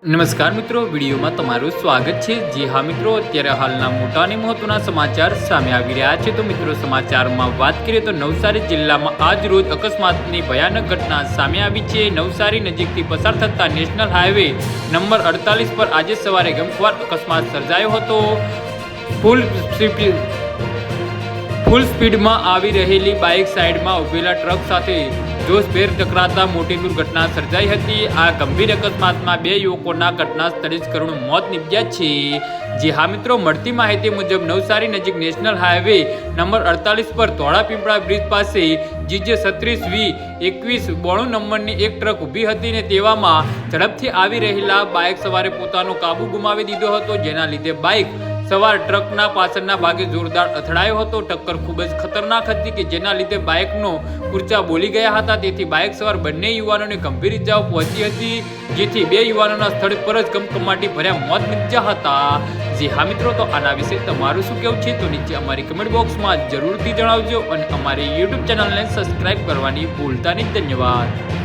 નમસ્કાર મિત્રો, વિડીયોમાં તમારું સ્વાગત છે। જી હા મિત્રો, અત્યારે હાલના મોટા અને મહત્વના સમાચાર સામે આવી રહ્યા છે। તો મિત્રો, સમાચારમાં વાત કરીએ તો નવસારી જિલ્લામાં આજ રોજ અકસ્માતની ભયાનક ઘટના સામે આવી છે। નવસારી નજીકથી પસાર થતા નેશનલ હાઈવે નંબર 48 પર આજે સવારે ગમખ્વાર અકસ્માત સર્જાયો હતો। ફૂલ સ્પીડમાં આવી રહેલી બાઇક સાઈડમાં ઉભેલા ટ્રક સાથે જોશભેર ટકરાતા મોટી દુર્ઘટના સર્જાઈ હતી। આ ગંભીર અકસ્માતમાં 2 યુવકોના ઘટના સ્થળે જ કરુણ મોત નીપજ્યા છે। જી હા મિત્રો, મળતી માહિતી મુજબ નવસારી નજીક નેશનલ હાઈવે નંબર 48 પર ધોળા પીપળા બ્રિજ પાસે GJ 36V2192 નંબરની એક ટ્રક ઊભી હતી ને તેવામાં ઝડપથી આવી રહેલા બાઇક સવારે પોતાનો કાબુ ગુમાવી દીધો હતો, જેના લીધે બાઇક સવાર ટ્રકના પાછળના ભાગે જોરદાર અથડાયો હતો। ટક્કર ખૂબ જ ખતરનાક હતી કે જેના લીધે બાઇકનો કુર્ચા બોલી ગયા હતા। તેથી બાઇક સવાર બંને યુવાનોને ગંભીર ઇજાઓ પહોંચી હતી, જેથી 2 યુવાનોના સ્થળ પર જ કમકમાટી ભર્યા મોત નીપજ્યા હતા। જી હા મિત્રો, તો આના વિશે તમારું શું કહેવું છે તો નીચે અમારી કમેન્ટ બોક્સમાં જરૂરથી જણાવજો અને અમારી YouTube ચેનલને સબસ્ક્રાઇબ કરવાની ભૂલતા નહીં। ધન્યવાદ।